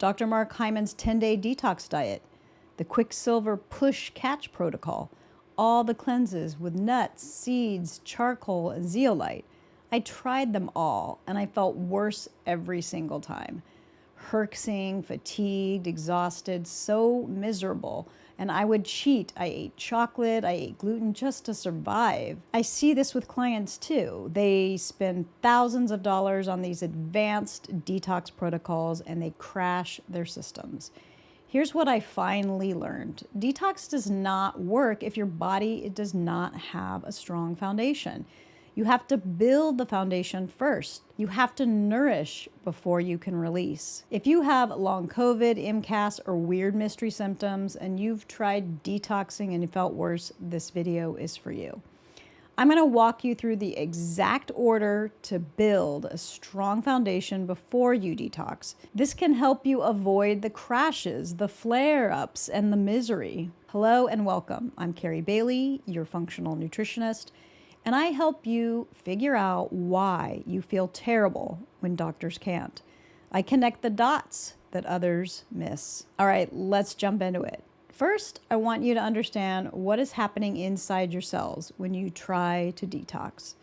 Dr. Mark Hyman's 10-day detox diet, the Quicksilver Push Catch Protocol, all the cleanses with nuts, seeds, charcoal, and zeolite. I tried them all, and I felt worse every single time. Herxing, fatigued, exhausted, so miserable. And I would cheat. I ate chocolate, I ate gluten just to survive. I see this with clients too. They spend thousands of dollars on these advanced detox protocols and they crash their systems. Here's what I finally learned. Detox does not work if your body does not have a strong foundation. You have to build the foundation first. You have to nourish before you can release. If you have long COVID, MCAS, or weird mystery symptoms, and you've tried detoxing and you felt worse, this video is for you. I'm going to walk you through the exact order to build a strong foundation before you detox. This can help you avoid the crashes, the flare-ups, and the misery. Hello and welcome. I'm Carrie Bailey, your functional nutritionist, and I help you figure out why you feel terrible when doctors can't. I connect the dots that others miss. All right, let's jump into it. First, I want you to understand what is happening inside your cells when you try to detox.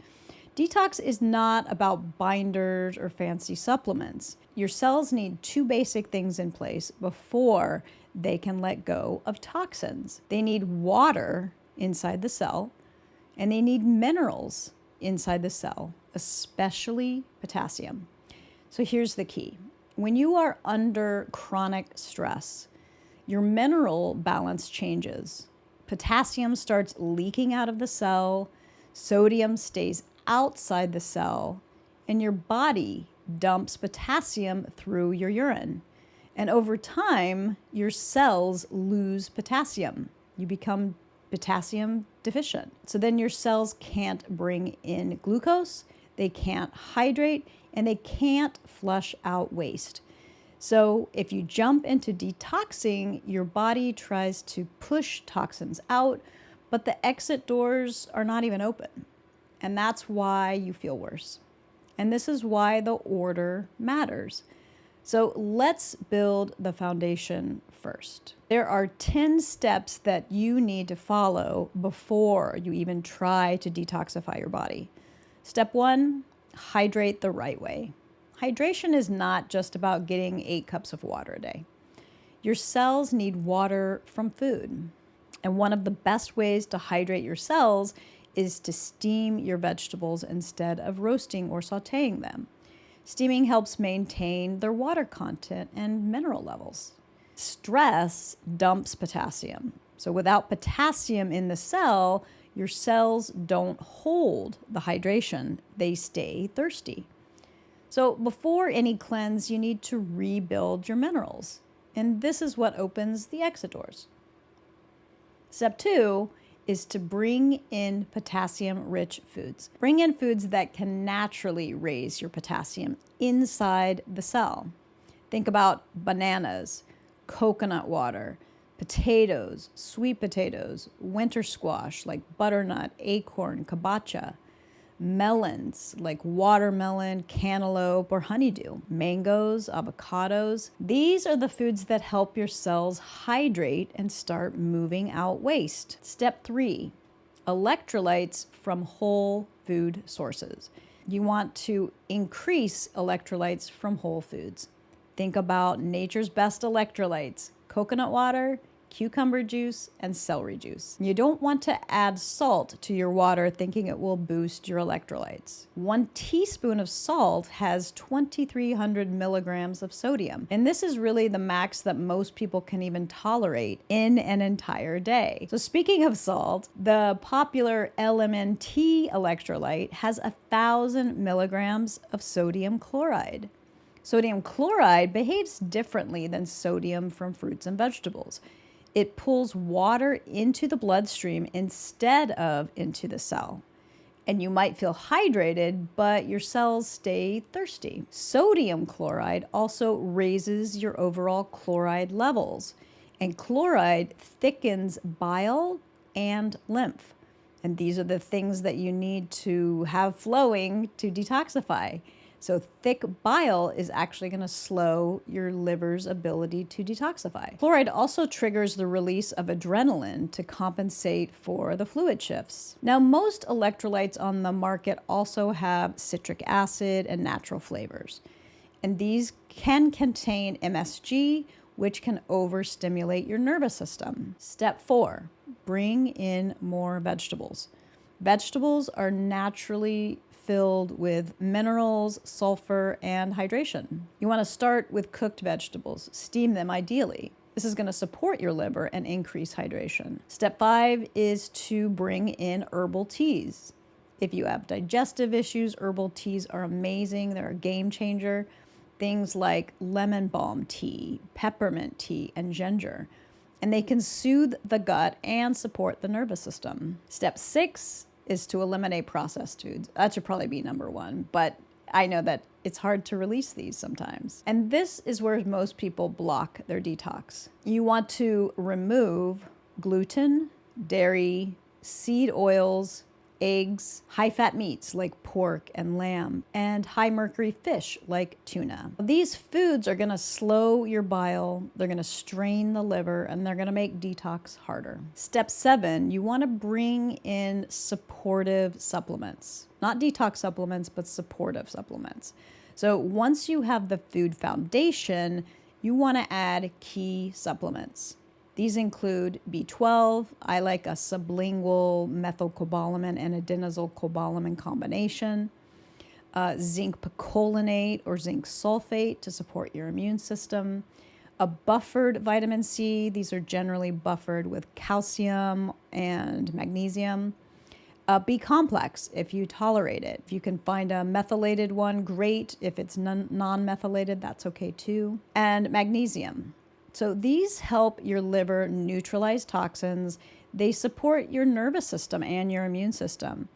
Detox is not about binders or fancy supplements. Your cells need two basic things in place before they can let go of toxins. They need water inside the cell, and they need minerals inside the cell, especially potassium. So here's the key. When you are under chronic stress, your mineral balance changes. Potassium starts leaking out of the cell, sodium stays outside the cell, and your body dumps potassium through your urine. And over time, your cells lose potassium. You become potassium deficient. So then your cells can't bring in glucose, they can't hydrate, and they can't flush out waste. So if you jump into detoxing, your body tries to push toxins out, but the exit doors are not even open. And that's why you feel worse. And this is why the order matters. So let's build the foundation first. There are 10 steps that you need to follow before you even try to detoxify your body. Step 1, hydrate the right way. Hydration is not just about getting 8 cups of water a day. Your cells need water from food. And one of the best ways to hydrate your cells is to steam your vegetables instead of roasting or sauteing them. Steaming helps maintain their water content and mineral levels. Stress dumps potassium. So without potassium in the cell, your cells don't hold the hydration. They stay thirsty. So before any cleanse, you need to rebuild your minerals. And this is what opens the exit doors. Step 2 is to bring in potassium-rich foods. Bring in foods that can naturally raise your potassium inside the cell. Think about bananas, coconut water, potatoes, sweet potatoes, winter squash like butternut, acorn, kabocha, melons like watermelon, cantaloupe, or honeydew, mangoes, avocados. These are the foods that help your cells hydrate and start moving out waste. Step 3, electrolytes from whole food sources. You want to increase electrolytes from whole foods. Think about nature's best electrolytes: coconut water, cucumber juice, and celery juice. You don't want to add salt to your water thinking it will boost your electrolytes. 1 teaspoon of salt has 2,300 milligrams of sodium, and this is really the max that most people can even tolerate in an entire day. So speaking of salt, the popular LMNT electrolyte has 1,000 milligrams of sodium chloride. Sodium chloride behaves differently than sodium from fruits and vegetables. It pulls water into the bloodstream instead of into the cell. And you might feel hydrated, but your cells stay thirsty. Sodium chloride also raises your overall chloride levels. And chloride thickens bile and lymph. And these are the things that you need to have flowing to detoxify. So thick bile is actually going to slow your liver's ability to detoxify. Chloride also triggers the release of adrenaline to compensate for the fluid shifts. Now, most electrolytes on the market also have citric acid and natural flavors. And these can contain MSG, which can overstimulate your nervous system. Step 4, bring in more vegetables. Vegetables are naturally filled with minerals, sulfur, and hydration. You want to start with cooked vegetables. Steam them ideally. This is going to support your liver and increase hydration. Step 5 is to bring in herbal teas. If you have digestive issues, herbal teas are amazing. They're a game changer. Things like lemon balm tea, peppermint tea, and ginger. And they can soothe the gut and support the nervous system. Step 6 is to eliminate processed foods. That should probably be number 1, but I know that it's hard to release these sometimes. And this is where most people block their detox. You want to remove gluten, dairy, seed oils, eggs, high-fat meats like pork and lamb, and high-mercury fish like tuna. These foods are going to slow your bile, they're going to strain the liver, and they're going to make detox harder. Step 7, you want to bring in supportive supplements. Not detox supplements, but supportive supplements. So once you have the food foundation, you want to add key supplements. These include B12. I like a sublingual methylcobalamin and adenosylcobalamin combination. Zinc picolinate or zinc sulfate to support your immune system. A buffered vitamin C. These are generally buffered with calcium and magnesium. B complex, if you tolerate it. If you can find a methylated one, great. If it's non-methylated, that's okay too. And magnesium. So these help your liver neutralize toxins. They support your nervous system and your immune system.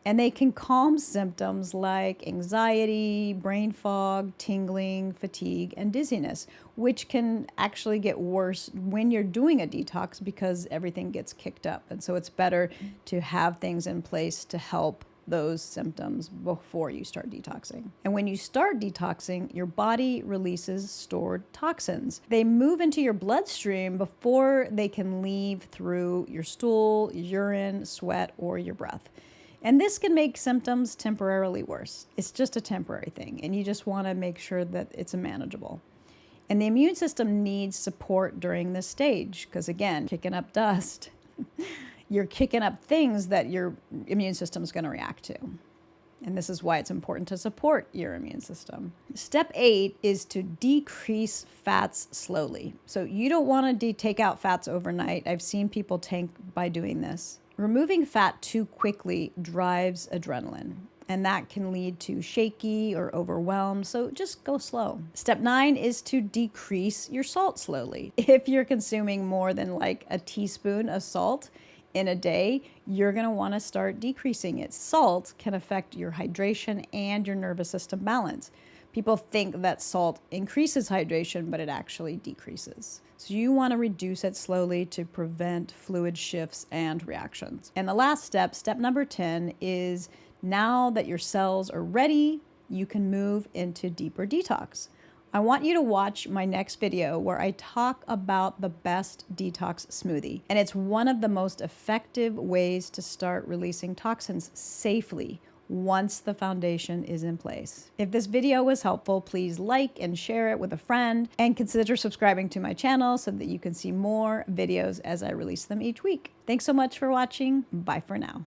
And they can calm symptoms like anxiety, brain fog, tingling, fatigue, and dizziness, which can actually get worse when you're doing a detox because everything gets kicked up. And so it's better to have things in place to help those symptoms before you start detoxing. And when you start detoxing, your body releases stored toxins. They move into your bloodstream before they can leave through your stool, urine, sweat, or your breath. And this can make symptoms temporarily worse. It's just a temporary thing, and you just want to make sure that it's manageable. And the immune system needs support during this stage because, again, kicking up dust, you're kicking up things that your immune system is going to react to. And this is why it's important to support your immune system. Step 8 is to decrease fats slowly. So you don't want to take out fats overnight. I've seen people tank by doing this. Removing fat too quickly drives adrenaline, and that can lead to shaky or overwhelmed, so just go slow. Step 9 is to decrease your salt slowly. If you're consuming more than like a teaspoon of salt in a day, you're going to want to start decreasing it. Salt can affect your hydration and your nervous system balance. People think that salt increases hydration, but it actually decreases. So you want to reduce it slowly to prevent fluid shifts and reactions. And the last step, step number 10, is now that your cells are ready, you can move into deeper detox. I want you to watch my next video where I talk about the best detox smoothie. And it's one of the most effective ways to start releasing toxins safely once the foundation is in place. If this video was helpful, please like and share it with a friend and consider subscribing to my channel so that you can see more videos as I release them each week. Thanks so much for watching. Bye for now.